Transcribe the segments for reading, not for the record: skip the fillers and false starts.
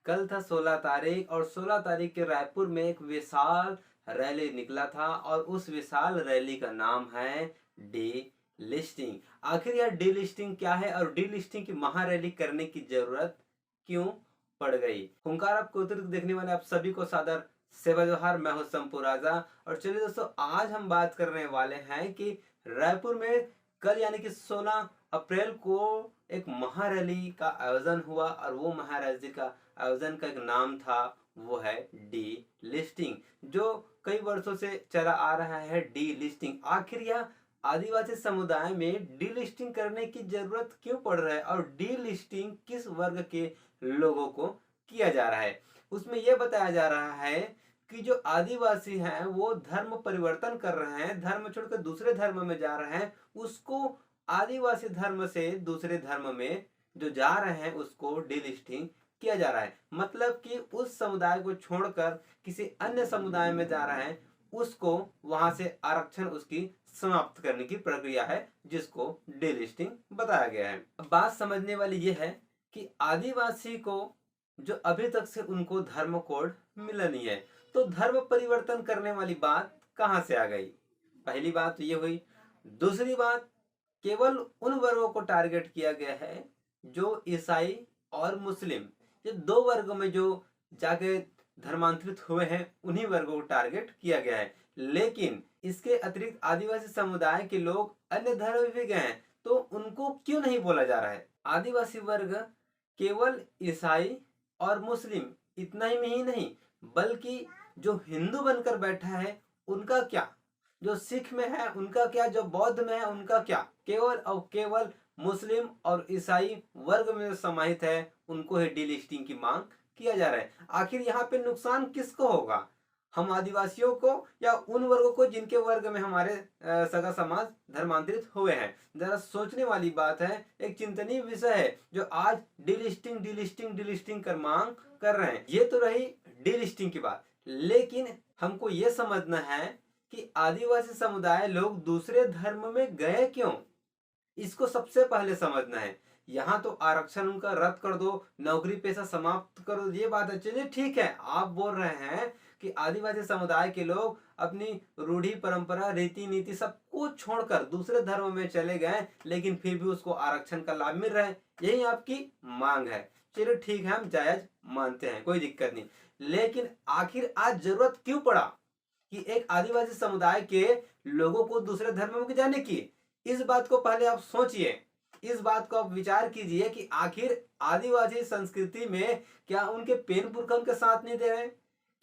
कल था 16 तारीख और 16 तारीख के रायपुर में एक विशाल रैली निकला था और उस विशाल रैली का नाम है डी लिस्टिंग। आखिर यह डी लिस्टिंग क्या है और डी लिस्टिंग की महारैली करने की जरूरत क्यों पड़ गई? हुंकार आपको उत्तर देखने वाले आप सभी को सादर सेवा जोहार। मैं हूं संपू राजा और चलिए दोस्तों, आज हम बात करने वाले हैं कि रायपुर में कल यानी कि 16 अप्रैल को एक महारैली का आयोजन हुआ और वो महारैली का आयोजन का एक नाम था, वो है डी लिस्टिंग, जो कई वर्षों से चला आ रहा है। डी लिस्टिंग आखिर यह आदिवासी समुदाय में डी लिस्टिंग करने की जरूरत क्यों पड़ रहा है और डी लिस्टिंग किस वर्ग के लोगों को किया जा रहा है? उसमें यह बताया जा रहा है कि जो आदिवासी हैं वो धर्म परिवर्तन कर रहे हैं, धर्म छोड़कर दूसरे धर्म में जा रहे हैं, उसको आदिवासी धर्म से दूसरे धर्म में जो जा रहे हैं उसको डिलिस्टिंग किया जा रहा है। मतलब कि उस समुदाय को छोड़कर किसी अन्य समुदाय में जा रहे हैं, उसको वहां से आरक्षण उसकी समाप्त करने की प्रक्रिया है, जिसको डिलिस्टिंग बताया गया है। अब बात समझने वाली यह है कि आदिवासी को जो अभी तक से उनको धर्म कोड मिला नहीं है, तो धर्म परिवर्तन करने वाली बात कहां से आ गई? पहली बात तो ये हुई। दूसरी बात, केवल उन वर्गों को टारगेट किया गया है जो ईसाई और मुस्लिम, ये दो वर्गों में जो जाके धर्मांतरित हुए हैं, उन्हीं वर्गों को टारगेट किया गया है। लेकिन इसके अतिरिक्त आदिवासी समुदाय के लोग अन्य धर्म भी गए हैं, तो उनको क्यों नहीं बोला जा रहा है? आदिवासी वर्ग केवल ईसाई और मुस्लिम इतना ही नहीं, बल्कि जो हिंदू बनकर बैठा है उनका क्या, जो सिख में है उनका क्या, जो बौद्ध में है उनका क्या, केवल और केवल मुस्लिम और ईसाई वर्ग में समाहित है उनको ही डिलिस्टिंग की मांग किया जा रहा है। आखिर यहाँ पे नुकसान किसको होगा? हम आदिवासियों को या उन वर्गों को जिनके वर्ग में हमारे सगा समाज धर्मांतरित हुए हैं? जरा सोचने वाली बात है, एक चिंतनीय विषय है जो आज डिलिस्टिंग डिलिस्टिंग डिलिस्टिंग कर मांग कर रहे हैं। ये तो रही डिलिस्टिंग की बात, लेकिन हमको ये समझना है कि आदिवासी समुदाय लोग दूसरे धर्म में गए क्यों, इसको सबसे पहले समझना है। यहाँ तो आरक्षण उनका रद्द कर दो, नौकरी पेशा समाप्त कर दो, ये बात है। चलिए ठीक है, आप बोल रहे हैं कि आदिवासी समुदाय के लोग अपनी रूढ़ी परंपरा रीति नीति सब कुछ छोड़कर दूसरे धर्म में चले गए, लेकिन फिर भी उसको आरक्षण का लाभ मिल रहा है, यही आपकी मांग है। चलिए ठीक है, हम जायज मानते हैं, कोई दिक्कत नहीं। लेकिन आखिर आज जरूरत क्यों पड़ा कि एक आदिवासी समुदाय के लोगों को दूसरे धर्म में जाने की? इस बात को पहले आप सोचिए, इस बात को आप विचार कीजिए कि आखिर आदिवासी संस्कृति में क्या उनके पेन पुरखा उनके साथ नहीं दे रहे हैं?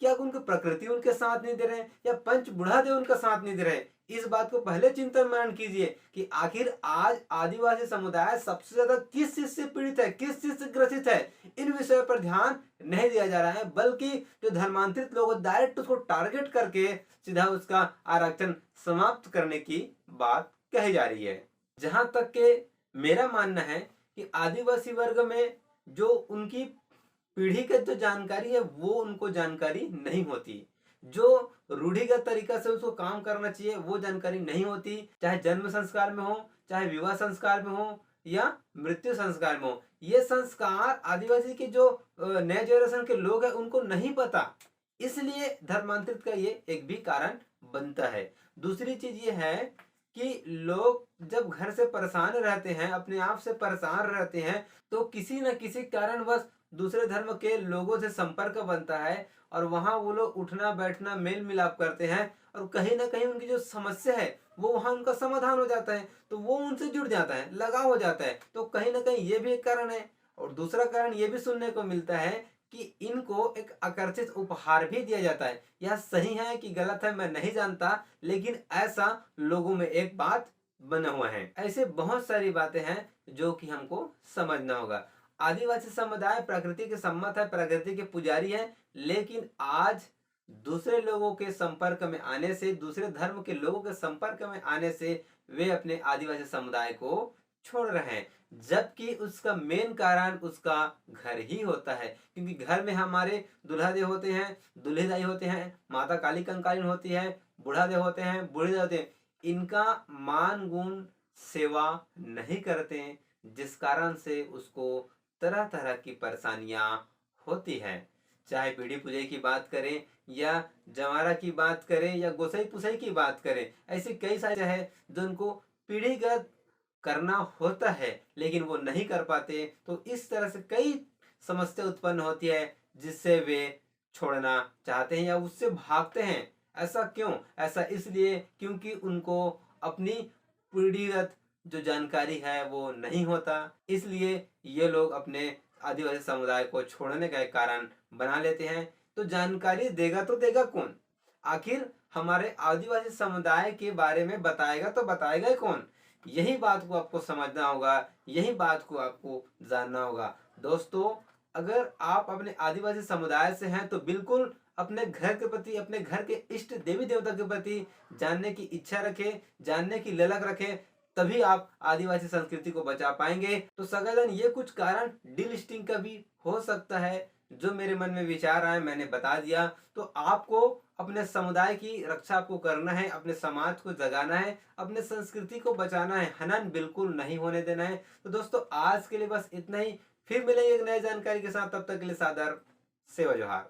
क्या उनकी प्रकृति उनके साथ नहीं दे रहे हैं, या पंच बुढ़ादेव उनका साथ नहीं दे रहे? इस बात को पहले चिंतन मनन कीजिए कि आखिर आज आदिवासी समुदाय सबसे ज्यादा किस चीज से पीड़ित है, किस चीज से ग्रसित है। इन विषयों पर ध्यान नहीं दिया जा रहा है, बल्कि जो धर्मांतरित लोग डायरेक्ट उसको टारगेट करके सीधा उसका आरक्षण समाप्त करने की बात कही जा रही है। जहां तक के मेरा मानना है कि आदिवासी वर्ग में जो उनकी पीढ़ीगत जो जानकारी है वो उनको जानकारी नहीं होती, जो रूढ़िगत तरीका से उसको काम करना चाहिए वो जानकारी नहीं होती, चाहे जन्म संस्कार में हो, चाहे विवाह संस्कार में हो, या मृत्यु संस्कार में हो। ये संस्कार आदिवासी के जो नए जनरेशन के लोग हैं उनको नहीं पता, इसलिए धर्मांतरित का ये एक भी कारण बनता है। दूसरी चीज ये है कि लोग जब घर से परेशान रहते हैं, अपने आप से परेशान रहते हैं, तो किसी न किसी कारणवश दूसरे धर्म के लोगों से संपर्क बनता है और वहां वो लोग उठना बैठना मेल मिलाप करते हैं, और कहीं ना कहीं उनकी जो समस्या है वो वहां उनका समाधान हो जाता है, तो वो उनसे जुड़ जाता है, लगाव हो जाता है। तो कहीं ना कहीं ये भी एक कारण है। और दूसरा कारण ये भी सुनने को मिलता है कि इनको एक आकर्षित उपहार भी दिया जाता है। यह सही है कि गलत है मैं नहीं जानता, लेकिन ऐसा लोगों में एक बात बना हुआ है। ऐसे बहुत सारी बातें हैं जो कि हमको समझना होगा। आदिवासी समुदाय प्रकृति के सम्मत है, प्रकृति के पुजारी है, लेकिन आज दूसरे लोगों के संपर्क में आने से, दूसरे धर्म के लोगों के संपर्क में आने से वे अपने आदिवासी समुदाय को छोड़ रहे हैं, जबकि उसका मेन कारण उसका घर ही होता है। क्योंकि घर में हमारे दुल्हादेव होते हैं, दुल्हेदाई होते हैं, माता काली कंकालीन होती है, बुढ़ादेव होते हैं, बूढ़े होते हैं, इनका मान गुण सेवा नहीं करते हैं, जिस कारण से उसको तरह तरह की परेशानियां होती है। चाहे पीढ़ी पुजई की बात करें या जवारा की बात करें या गोसाई पुसाई की बात करें, ऐसे कई सारे है जो उनको पीढ़ीगत करना होता है लेकिन वो नहीं कर पाते, तो इस तरह से कई समस्या उत्पन्न होती है जिससे वे छोड़ना चाहते हैं या उससे भागते हैं। ऐसा क्यों? ऐसा इसलिए क्योंकि उनको अपनी पीढ़ीगत जो जानकारी है वो नहीं होता, इसलिए ये लोग अपने आदिवासी समुदाय को छोड़ने का एक कारण बना लेते हैं। तो जानकारी देगा तो देगा कौन? आखिर हमारे आदिवासी समुदाय के बारे में बताएगा तो बताएगा ही कौन? यही बात को आपको समझना होगा, यही बात को आपको जानना होगा। दोस्तों, अगर आप अपने आदिवासी समुदाय से हैं तो बिल्कुल अपने घर के प्रति, अपने घर के इष्ट देवी देवता के प्रति जानने की इच्छा रखें, जानने की ललक रखें, तभी आप आदिवासी संस्कृति को बचा पाएंगे। तो सगाजन, ये कुछ कारण डीलिस्टिंग का भी हो सकता है। जो मेरे मन में विचार आए मैंने बता दिया। तो आपको अपने समुदाय की रक्षा आपको करना है, अपने समाज को जगाना है, अपने संस्कृति को बचाना है, हनन बिल्कुल नहीं होने देना है। तो दोस्तों, आज के लिए बस इतना ही। फिर मिलेंगे एक नई जानकारी के साथ, तब तक के लिए सादर सेवा जोहार।